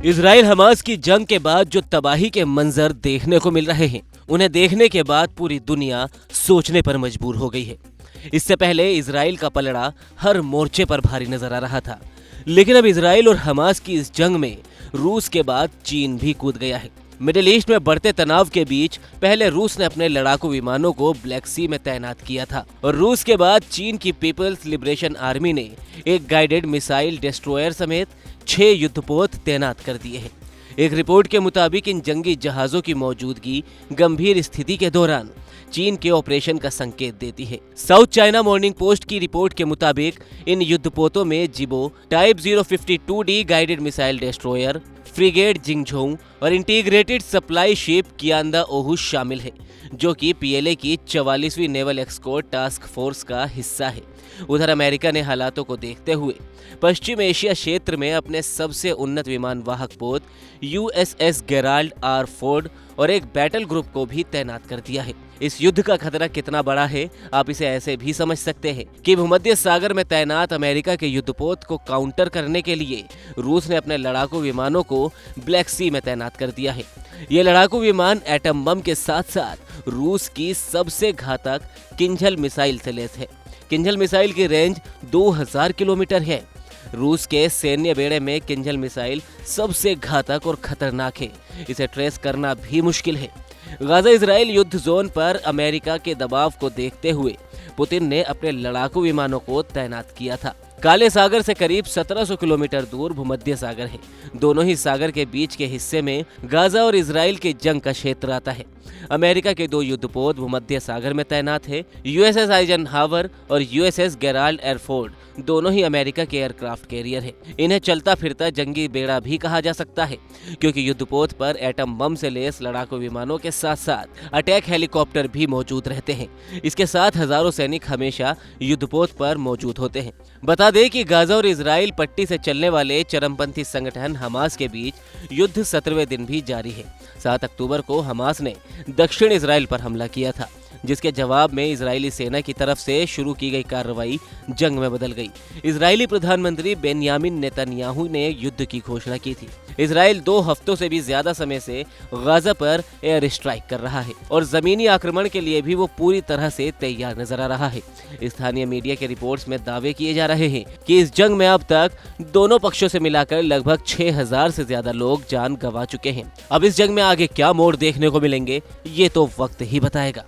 Israel Hamas की जंग के बाद जो तबाही के मंजर देखने को मिल रहे हैं, उन्हें देखने के बाद पूरी दुनिया सोचने पर मजबूर हो गई है। इससे पहले इजराइल का पलड़ा हर मोर्चे पर भारी नजर आ रहा था, लेकिन अब इजराइल और हमास की इस जंग में रूस के बाद चीन भी कूद गया है। मिडिल ईस्ट में बढ़ते तनाव के बीच पहले रूस ने अपने लड़ाकू विमानों को ब्लैक सी में तैनात किया था और रूस के बाद चीन की पीपल्स लिबरेशन आर्मी ने एक गाइडेड मिसाइल डिस्ट्रॉयर समेत 6 युद्धपोत तैनात कर दिए हैं। एक रिपोर्ट के मुताबिक इन जंगी जहाजों की मौजूदगी गंभीर स्थिति के दौरान चीन के ऑपरेशन का संकेत देती है। साउथ चाइना मॉर्निंग पोस्ट की रिपोर्ट के मुताबिक इन युद्धपोतों में Zibo type 052D guided missile destroyer, frigate Jingzhou और इंटीग्रेटेड सप्लाई शिप कियांदा ओहू शामिल है, जो कि पीएलए की 44वीं नेवल एस्कॉर्ट टास्क फोर्स का हिस्सा है। उधर अमेरिका ने हालातों को देखते हुए पश्चिम एशिया क्षेत्र में अपने सबसे उन्नत विमान वाहक पोत USS गेराल्ड आर फोर्ड और एक बैटल ग्रुप को भी तैनात कर दिया है। इस युद्ध का खतरा कितना बड़ा है, आप इसे ऐसे भी समझ सकते हैं कि भूमध्य सागर में तैनात अमेरिका के युद्धपोत को काउंटर करने के लिए रूस ने अपने लड़ाकू विमानों को ब्लैक सी में तैनात कर दिया है। ये लड़ाकू विमान एटम बम के साथ साथ रूस की सबसे घातक किंझल मिसाइल से लैस है। किंझल मिसाइल की रेंज 2000 किलोमीटर है। रूस के सैन्य बेड़े में किंझल मिसाइल सबसे घातक और खतरनाक है। इसे ट्रेस करना भी मुश्किल है। गाजा इजराइल युद्ध जोन पर अमेरिका के दबाव को देखते हुए पुतिन ने अपने लड़ाकू विमानों को तैनात किया था। काले सागर से करीब 1700 किलोमीटर दूर भूमध्य सागर है। दोनों ही सागर के बीच के हिस्से में गाजा और इजराइल के जंग का क्षेत्र आता है। अमेरिका के 2 युद्धपोत भूमध्य सागर में तैनात है। USS आइजनहावर और USS गेराल्ड एयरफोर्ड दोनों ही अमेरिका के एयरक्राफ्ट कैरियर है। इन्हें चलता फिरता जंगी बेड़ा भी कहा जा सकता है, क्योंकि युद्धपोत पर एटम बम से लैस लड़ाकू विमानों के साथ साथ अटैक हेलीकॉप्टर भी मौजूद रहते हैं। इसके साथ हजारों सैनिक हमेशा युद्धपोत पर मौजूद होते हैं। बता दें कि गाजा और इजराइल पट्टी से चलने वाले चरमपंथी संगठन हमास के बीच युद्ध 17वें दिन भी जारी है। 7 अक्टूबर को हमास ने दक्षिण इजराइल पर हमला किया था, जिसके जवाब में इजरायली सेना की तरफ से शुरू की गई कार्रवाई जंग में बदल गई। इजरायली प्रधानमंत्री बेन्यामिन नेतन्याहू ने युद्ध की घोषणा की थी। इजराइल 2 हफ्तों से भी ज्यादा समय से गाजा पर एयर स्ट्राइक कर रहा है और जमीनी आक्रमण के लिए भी वो पूरी तरह से तैयार नजर आ रहा है। स्थानीय मीडिया के रिपोर्ट्स में दावे किए जा रहे हैं कि इस जंग में अब तक दोनों पक्षों से मिलाकर लगभग 6000 से ज्यादा लोग जान गंवा चुके हैं। अब इस जंग में आगे क्या मोड़ देखने को मिलेंगे, ये तो वक्त ही बताएगा।